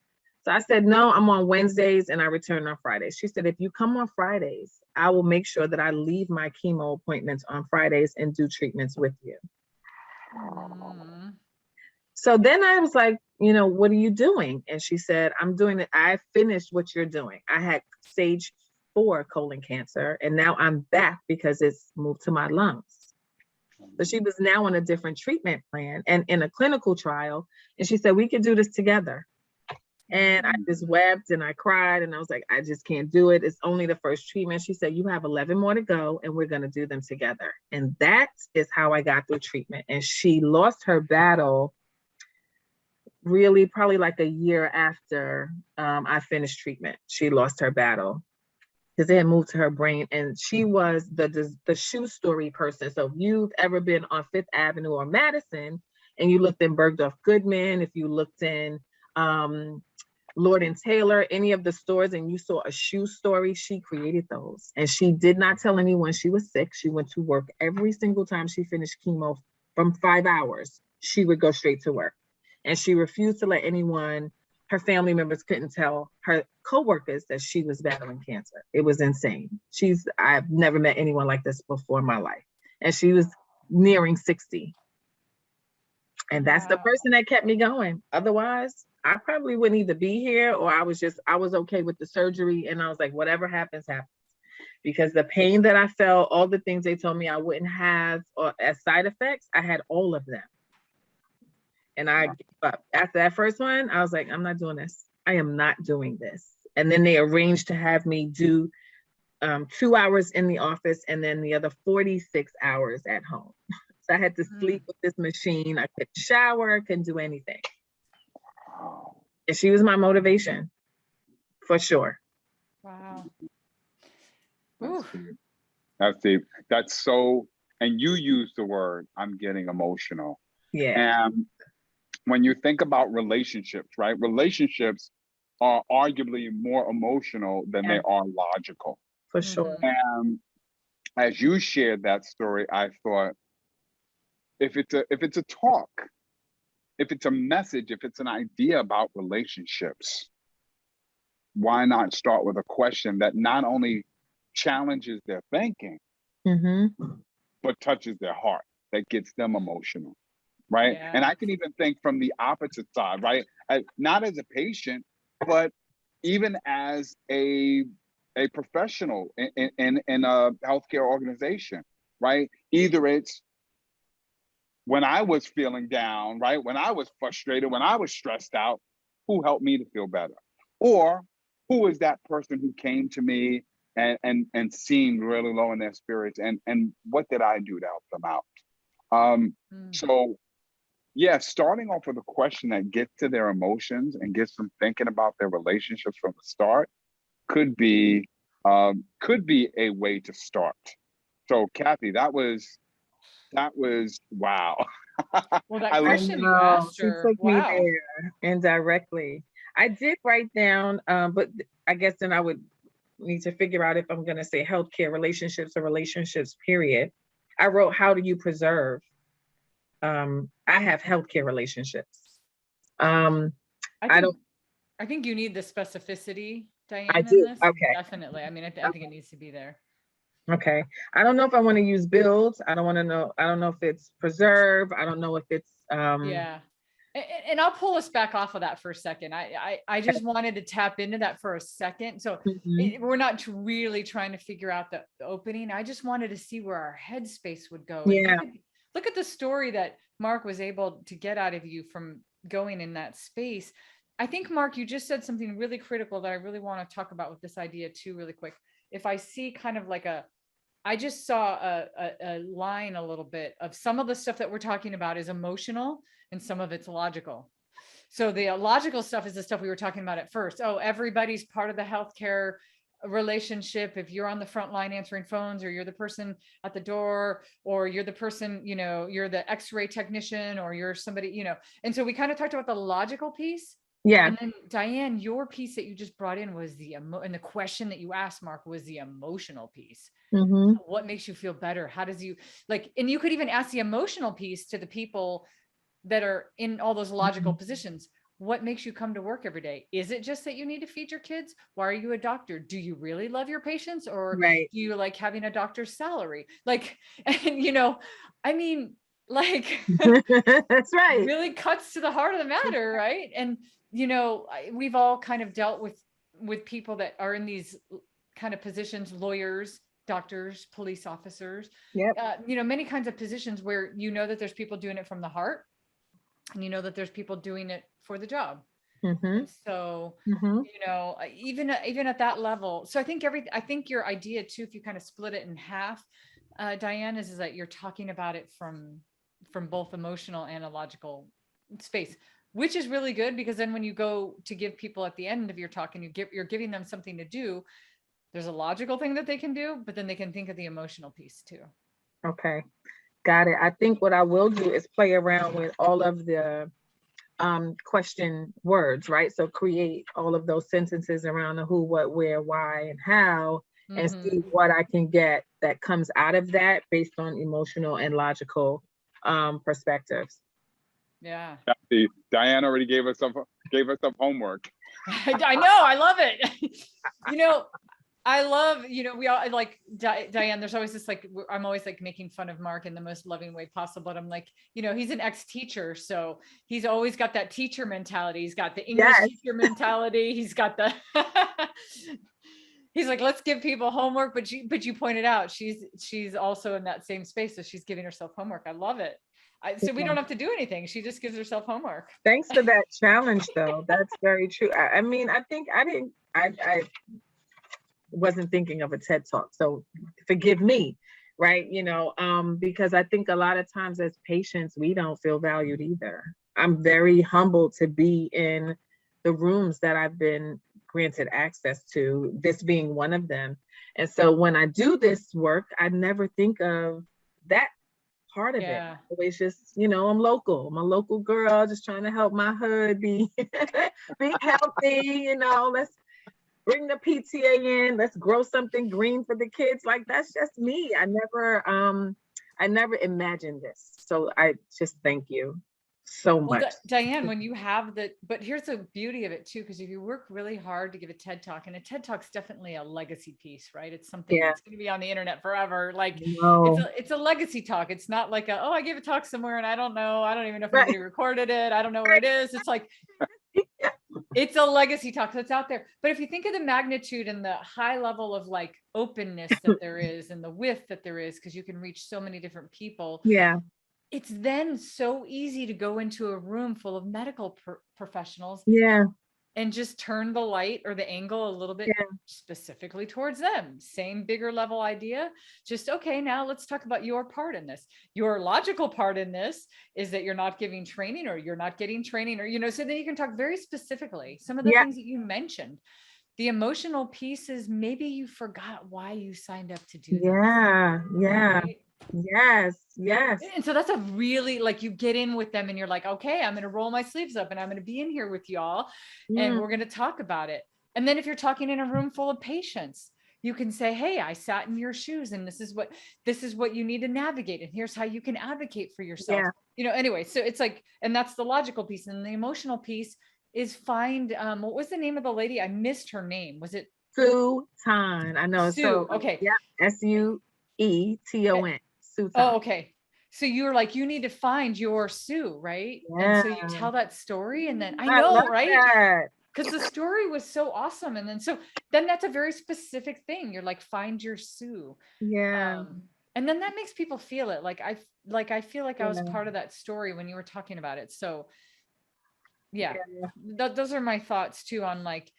So I said, "No, I'm on Wednesdays and I return on Fridays." She said, "If you come on Fridays, I will make sure that I leave my chemo appointments on Fridays and do treatments with you." So then I was like, "You know, what are you doing?" And she said, "I'm doing it. I finished what you're doing. I had stage 4 colon cancer, and now I'm back because it's moved to my lungs." So she was now on a different treatment plan and in a clinical trial. And she said, "We could do this together." And I just wept and I cried and I was like, "I just can't do it. It's only the first treatment." She said, "You have 11 more to go and we're going to do them together." And that is how I got through treatment. And she lost her battle really probably like a year after I finished treatment. She lost her battle because it had moved to her brain, and she was the shoe story person. So if you've ever been on Fifth Avenue or Madison and you looked in Bergdorf Goodman, if you looked in Lord and Taylor, any of the stores, and you saw a shoe story, she created those. And she did not tell anyone she was sick. She went to work every single time she finished chemo. From 5 hours, she would go straight to work. And she refused to let anyone, her family members couldn't tell her coworkers that she was battling cancer. It was insane. I've never met anyone like this before in my life. And she was nearing 60. And that's the person that kept me going. Otherwise, I probably wouldn't either be here, or I was okay with the surgery. And I was like, whatever happens, happens. Because the pain that I felt, all the things they told me I wouldn't have or as side effects, I had all of them. And I gave up. After that first one, I was like, "I'm not doing this. I am not doing this." And then they arranged to have me do 2 hours in the office and then the other 46 hours at home. So I had to sleep with this machine. I couldn't shower, couldn't do anything. And she was my motivation, for sure. Wow. That's deep. That's so, and you use the word, "I'm getting emotional." Yeah. And when you think about relationships, right? Relationships are arguably more emotional than they are logical. For sure. And as you shared that story, I thought, if it's a talk, if it's a message, if it's an idea about relationships, why not start with a question that not only challenges their thinking, but touches their heart, that gets them emotional, right? Yeah. And I can even think from the opposite side, right? Not as a patient, but even as a professional in a healthcare organization, right? Either it's when I was feeling down, right? When I was frustrated, when I was stressed out, who helped me to feel better? Or who is that person who came to me and seemed really low in their spirits, and what did I do to help them out? So yeah, starting off with a question that gets to their emotions and gets them thinking about their relationships from the start could be a way to start. So Cathey, that was wow. Well, that question you know, asked she her, took me wow. there indirectly. I did write down, but I guess then I would need to figure out if I'm going to say healthcare relationships or relationships, period. I wrote, how do you preserve? I have healthcare relationships. I don't. I think you need the specificity, Diane, I in do. this. Okay. Definitely. I mean, I think it needs to be there. Okay. I don't know if I want to use build. I don't want to know. I don't know if it's preserve. I don't know if it's Yeah. And I'll pull us back off of that for a second. I just wanted to tap into that for a second. So we're not really trying to figure out the opening. I just wanted to see where our headspace would go. Yeah. And look at the story that Marc was able to get out of you from going in that space. I think, Marc, you just said something really critical that I really want to talk about with this idea too, really quick. If I see kind of like I just saw a line a little bit of some of the stuff that we're talking about is emotional and some of it's logical. So the logical stuff is the stuff we were talking about at first. Oh, everybody's part of the healthcare relationship. If you're on the front line answering phones, or you're the person at the door, or you're the person, you're the x-ray technician, or you're somebody, and so we kind of talked about the logical piece. Yeah. And then Diane, your piece that you just brought in was and the question that you asked Marc was the emotional piece. What makes you feel better? How does you and you could even ask the emotional piece to the people that are in all those logical positions. What makes you come to work every day? Is it just that you need to feed your kids? Why are you a doctor? Do you really love your patients, or do you like having a doctor's salary? I mean, that's right. Really cuts to the heart of the matter, right? And we've all kind of dealt with people that are in these kind of positions, lawyers, doctors, police officers, many kinds of positions where that there's people doing it from the heart, and that there's people doing it for the job. So, even at that level. So I think your idea too, if you kind of split it in half, Diane, is that you're talking about it from both emotional and a logical space, which is really good, because then when you go to give people at the end of your talk and you're giving them something to do, there's a logical thing that they can do, but then they can think of the emotional piece too. Okay. Got it. I think what I will do is play around with all of the question words, right? So create all of those sentences around the who, what, where, why, and how, and see what I can get that comes out of that based on emotional and logical perspectives. Yeah. Diane already gave us some homework. I know. I love it. I love, we all Diane, there's always this, I'm always making fun of Marc in the most loving way possible. But I'm like, he's an ex-teacher. So he's always got that teacher mentality. He's got the English teacher mentality. He's got the, he's like, let's give people homework. But you pointed out, she's also in that same space. So she's giving herself homework. I love it. So we don't have to do anything. She just gives herself homework. Thanks for that challenge though. That's very true. I mean, I think I wasn't thinking of a TED Talk, so forgive me, right? Because I think a lot of times as patients, we don't feel valued either. I'm very humbled to be in the rooms that I've been granted access to, this being one of them. And so when I do this work, I never think of that part of it. It's just, I'm local. I'm a local girl just trying to help my hood be healthy, let's bring the PTA in, let's grow something green for the kids. That's just me. I never imagined this. So I just thank you so much. Diane, when you have but here's the beauty of it too, because if you work really hard to give a TED Talk, and a TED Talk's definitely a legacy piece, right? It's something that's going to be on the internet forever. It's a legacy talk. It's not like I gave a talk somewhere and I don't even know if anybody recorded it. I don't know where it is. It's it's a legacy talk that's out there. But if you think of the magnitude and the high level of openness that there is, and the width that there is, because you can reach so many different people. Yeah. It's then so easy to go into a room full of medical professionals. Yeah. And just turn the light or the angle a little bit specifically towards them. Same bigger level idea. Just, okay, now let's talk about your part in this. Your logical part in this is that you're not giving training, or you're not getting training, or, so then you can talk very specifically. Some of the things that you mentioned. The emotional piece is maybe you forgot why you signed up to do this. Yeah. Right? Yes, yes. And so that's a really, like, you get in with them and you're like, okay, I'm going to roll my sleeves up and I'm going to be in here with y'all and we're going to talk about it. And then if you're talking in a room full of patients, you can say, hey, I sat in your shoes and this is what you need to navigate. And here's how you can advocate for yourself. Yeah. Anyway, so it's like, and that's the logical piece. And the emotional piece is find, what was the name of the lady? I missed her name. Was it Sue Ton? I know. Sue? So Okay. yeah, Sueton. Sue Ton. Oh, okay. So you were like, you need to find your Sue, right? And so you tell that story and then I know, right? Because the story was so awesome. And then that's a very specific thing. You're like, find your Sue. Yeah. And then that makes people feel it. I feel like I was part of that story when you were talking about it. So yeah. Those are my thoughts too on like,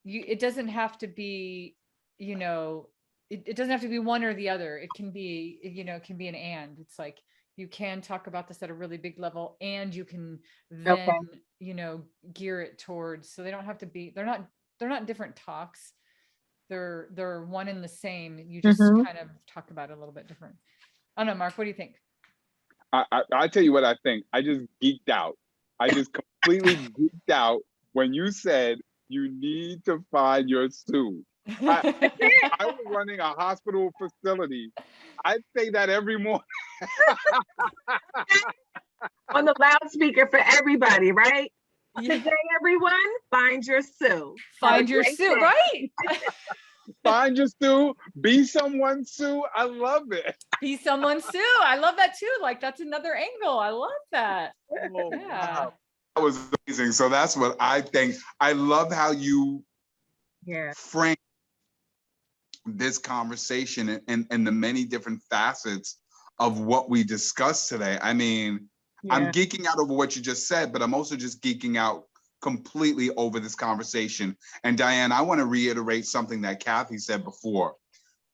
it doesn't have to be, it doesn't have to be one or the other. It can be, it can be an and. It's like, you can talk about this at a really big level and you can then, gear it towards, so they don't have to be, they're not different talks. They're one and the same. You just kind of talk about it a little bit different. I don't know, Mark, what do you think? I tell you what I think. I just geeked out. I just completely geeked out when you said you need to find your Sue. I was running a hospital facility. I say that every morning. On the loudspeaker for everybody, right? Yeah. Today, everyone, find your Sue. Find your Sue, right? Find your Sue. Be someone, Sue. I love it. Be someone, Sue. I love that too. Like, that's another angle. I love that. Oh, wow. That was amazing. So that's what I think. I love how you frame this conversation and the many different facets of what we discussed today. I mean, I'm geeking out over what you just said, but I'm also just geeking out completely over this conversation. And Diane, I want to reiterate something that Cathey said before.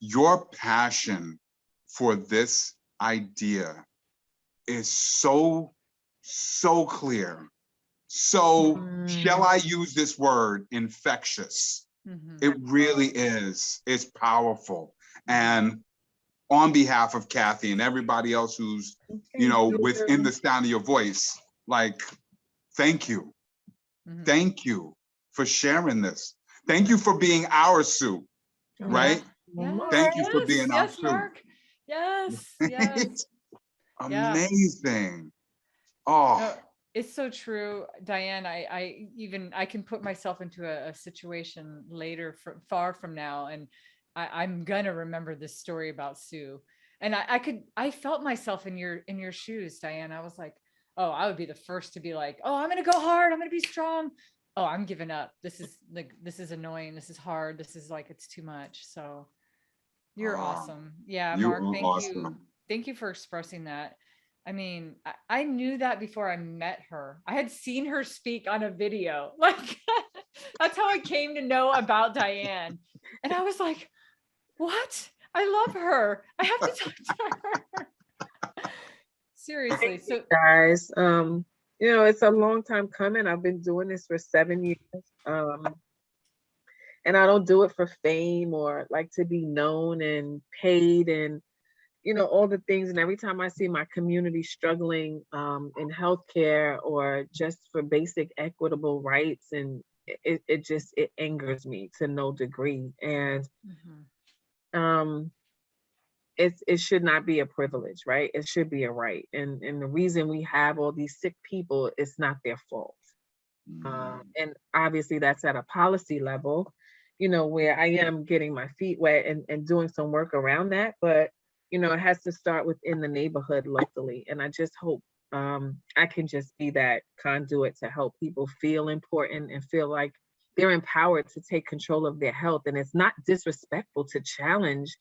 Your passion for this idea is so clear. So shall I use this word, infectious? It really is. It's powerful. And on behalf of Cathey and everybody else who's, within the sound of your voice, like, thank you. Thank you for sharing this. Thank you for being our Sue, right? Thank you for being our Sue. Mark. Yes. Amazing. Oh. It's so true, Diane. I can put myself into a situation later, far from now, and I'm gonna remember this story about Sue. And I felt myself in your shoes, Diane. I was like, oh, I would be the first to be like, oh, I'm gonna go hard. I'm gonna be strong. Oh, I'm giving up. This is annoying. This is hard. This is like, it's too much. So you're awesome. Yeah, Mark, thank you. Thank you for expressing that. I mean, I knew that before I met her. I had seen her speak on a video. Like, that's how I came to know about Diane. And I was like, what? I love her. I have to talk to her. Seriously. So guys, it's a long time coming. I've been doing this for 7 years. And I don't do it for fame or like to be known and paid and all the things. And every time I see my community struggling in healthcare or just for basic equitable rights, and it angers me to no degree. And it should not be a privilege, right? It should be a right. And the reason we have all these sick people, it's not their fault. And obviously that's at a policy level, where I am getting my feet wet and doing some work around that. But it has to start within the neighborhood locally. And I just hope I can just be that conduit to help people feel important and feel like they're empowered to take control of their health. And it's not disrespectful to challenge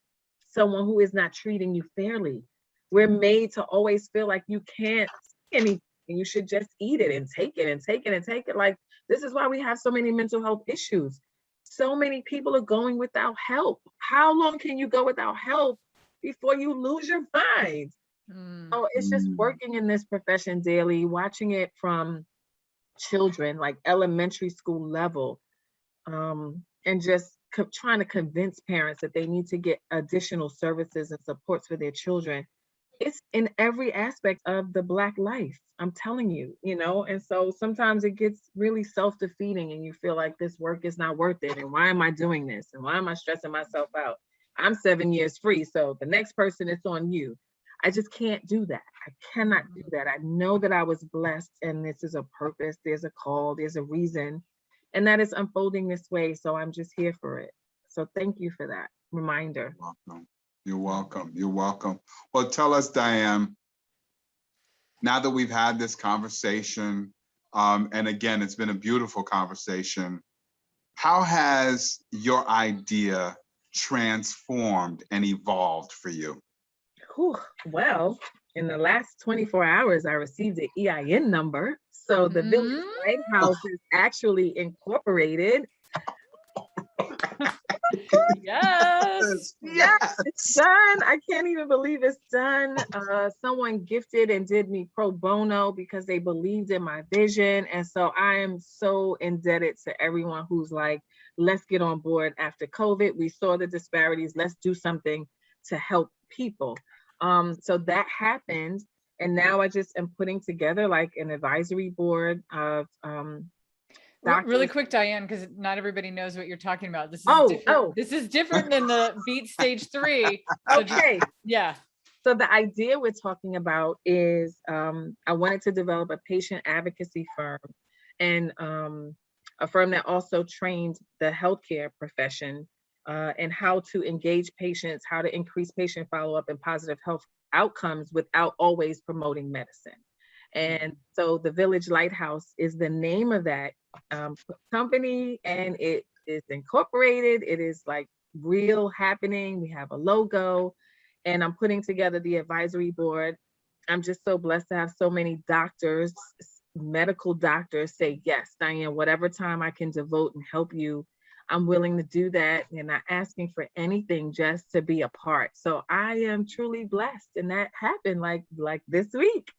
someone who is not treating you fairly. We're made to always feel like you can't see anything. You should just eat it and take it and take it and take it. Like, this is why we have so many mental health issues. So many people are going without help. How long can you go without help before you lose your mind? So it's just working in this profession daily, watching it from children, like elementary school level, and just trying to convince parents that they need to get additional services and supports for their children. it's in every aspect of the Black life. I'm telling you, and so sometimes it gets really self-defeating and you feel like this work is not worth it. And why am I doing this? And why am I stressing myself out? I'm 7 years free. So the next person, it's on you. I just can't do that. I cannot do that. I know that I was blessed and this is a purpose. There's a call, there's a reason, and that is unfolding this way. So I'm just here for it. So thank you for that reminder. You're welcome. You're welcome. You're welcome. Well, tell us, Diane, now that we've had this conversation, and again, it's been a beautiful conversation, how has your idea transformed and evolved for you? Well, in the last 24 hours, I received an EIN number. So the Village Lighthouse is actually incorporated. Yes. It's done. I can't even believe it's done. Someone gifted and did me pro bono because they believed in my vision. And so I am so indebted to everyone who's like, let's get on board after COVID. We saw the disparities. Let's do something to help people. So that happened. And now I just am putting together like an advisory board of Really quick, Diane, because not everybody knows what you're talking about. This is different. This is different than the Beat Stage 3. So okay. Yeah. So the idea we're talking about is I wanted to develop a patient advocacy firm and a firm that also trained the healthcare profession and how to engage patients, how to increase patient follow-up and positive health outcomes without always promoting medicine. And so the Village Lighthouse is the name of that company, and it is incorporated. It is like real happening. We have a logo, and I'm putting together the advisory board. I'm just so blessed to have so many doctors, medical doctors say, yes, Diane, whatever time I can devote and help you, I'm willing to do that. And not asking for anything, just to be a part. So I am truly blessed. And that happened like this week.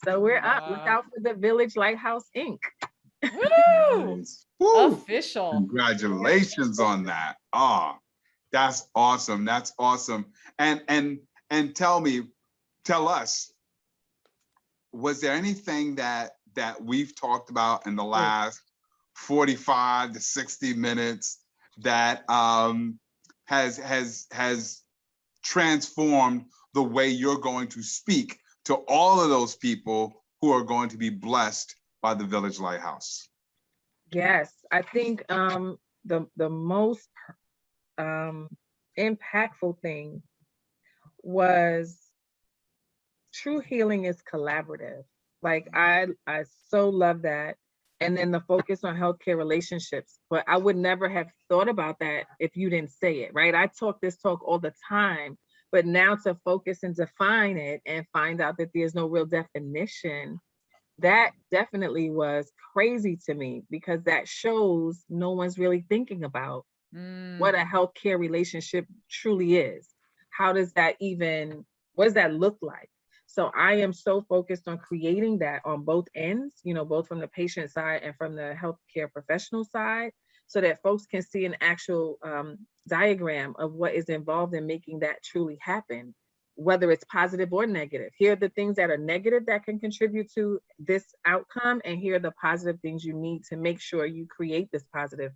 So we're up. Look out for the Village Lighthouse Inc. Woo! Nice. Woo! Official. Congratulations on that. Oh, that's awesome. That's awesome. And tell us, was there anything that we've talked about in the last 45 to 60 minutes that has transformed the way you're going to speak to all of those people who are going to be blessed by the Village Lighthouse? Yes, I think the most impactful thing was true healing is collaborative. Like I so love that. And then the focus on healthcare relationships, but I would never have thought about that if you didn't say it, right? I talk this talk all the time, but now to focus and define it and find out that there's no real definition, that definitely was crazy to me, because that shows no one's really thinking about what a healthcare relationship truly is. How does that even, what does that look like? So I am so focused on creating that on both ends, both from the patient side and from the healthcare professional side, so that folks can see an actual diagram of what is involved in making that truly happen, whether it's positive or negative. Here are the things that are negative that can contribute to this outcome, and here are the positive things you need to make sure you create this positive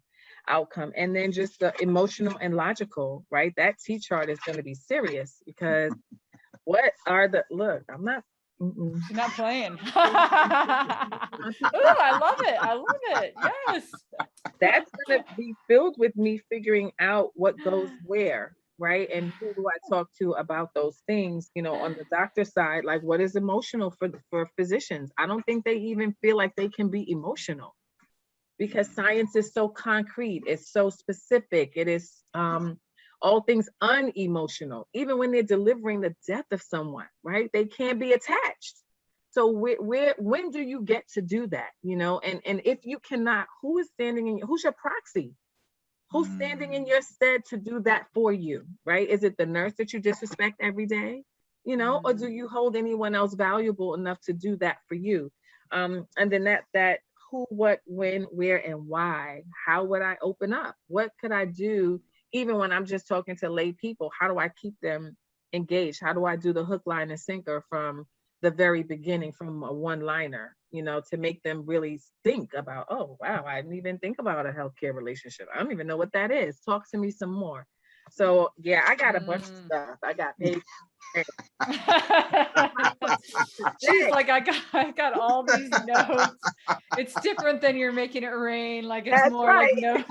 outcome. And then just the emotional and logical, right? That T-chart is going to be serious, because what are the, look, I'm not, She's not playing. Ooh, I love it. I love it. Yes. That's going to be filled with me figuring out what goes where, right? And who do I talk to about those things, on the doctor side, like what is emotional for physicians? I don't think they even feel like they can be emotional, because science is so concrete. It's so specific. It is all things unemotional. Even when they're delivering the death of someone, right? They can't be attached. So when do you get to do that? And if you cannot, who is standing in, who's your proxy? Who's standing in your stead to do that for you, right? Is it the nurse that you disrespect every day, or do you hold anyone else valuable enough to do that for you? And then that who, what, when, where, and why. How would I open up? What could I do? Even when I'm just talking to lay people, how do I keep them engaged? How do I do the hook, line, and sinker from the very beginning, from a one-liner, to make them really think about, oh, wow, I didn't even think about a healthcare relationship. I don't even know what that is. Talk to me some more. So yeah, I got a bunch of stuff. I got paid. She's like, I got all these notes. It's different than you're making it rain. Like it's That's more right. like no.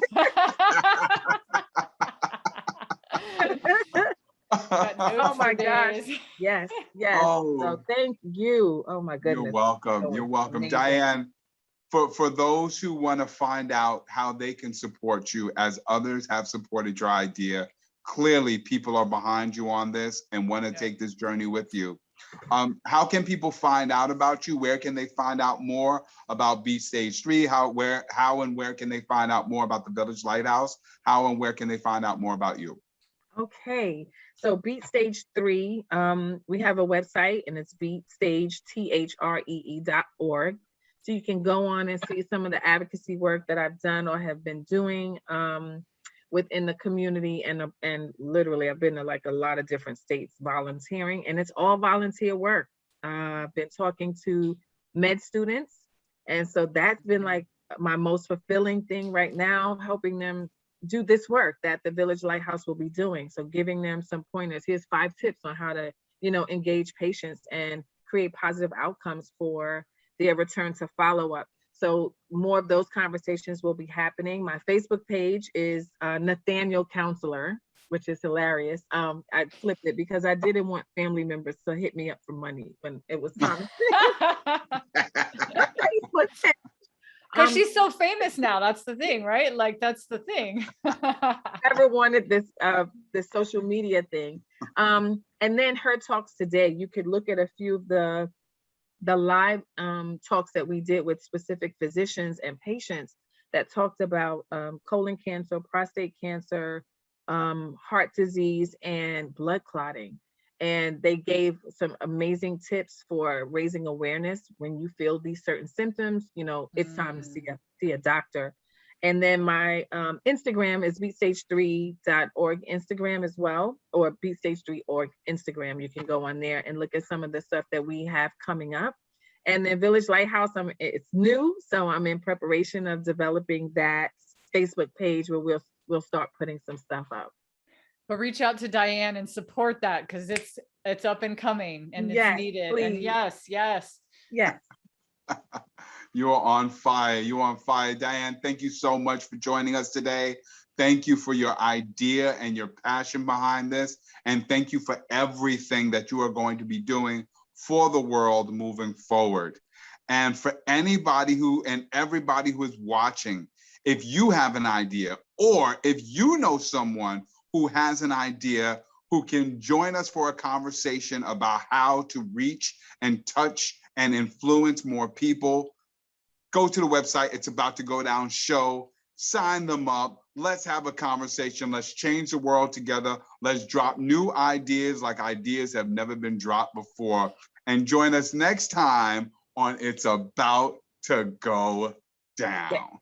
Oh my gosh. Yes. Oh, So thank you. Oh my goodness. you're welcome. You're welcome. Amazing. Diane, for those who want to find out how they can support you as others have supported your idea, clearly people are behind you on this and want to take this journey with you. How can people find out about you? Where can they find out more about Beat Stage 3? How and where can they find out more about the Village Lighthouse? How and where can they find out more about you? Okay, so Beat Stage 3, we have a website, and it's beatstageth.org. So you can go on and see some of the advocacy work that I've done or have been doing within the community, and literally I've been to like a lot of different states volunteering, and it's all volunteer work. I've been talking to med students, and so that's been like my most fulfilling thing right now, helping them do this work that the Village Lighthouse will be doing. So giving them some pointers. Here's 5 tips on how to, engage patients and create positive outcomes for their return to follow-up. So more of those conversations will be happening. My Facebook page is Nathaniel Counselor, which is hilarious. I flipped it because I didn't want family members to hit me up for money when it was time. Because she's so famous now. That's the thing, right? Like that's the thing. Never wanted this social media thing. And then her talks today, you could look at a few of the live talks that we did with specific physicians and patients that talked about colon cancer, prostate cancer, heart disease, and blood clotting. And they gave some amazing tips for raising awareness when you feel these certain symptoms, it's time to see a doctor. And then my Instagram is beatstage3.org Instagram as well, or beatstage3.org Instagram. You can go on there and look at some of the stuff that we have coming up. And then Village Lighthouse, it's new, so I'm in preparation of developing that Facebook page where we'll start putting some stuff up. But reach out to Diane and support that, because it's up and coming and yes, it's needed. Please. And yes. You're on fire. You're on fire. Diane, thank you so much for joining us today. Thank you for your idea and your passion behind this. And thank you for everything that you are going to be doing for the world moving forward. And for anybody everybody who is watching, if you have an idea, or if you know someone who has an idea who can join us for a conversation about how to reach and touch and influence more people, go to the website. It's about to go down show. Sign them up. Let's have a conversation. Let's change the world together. Let's drop new ideas like ideas have never been dropped before. And join us next time on It's About to Go Down.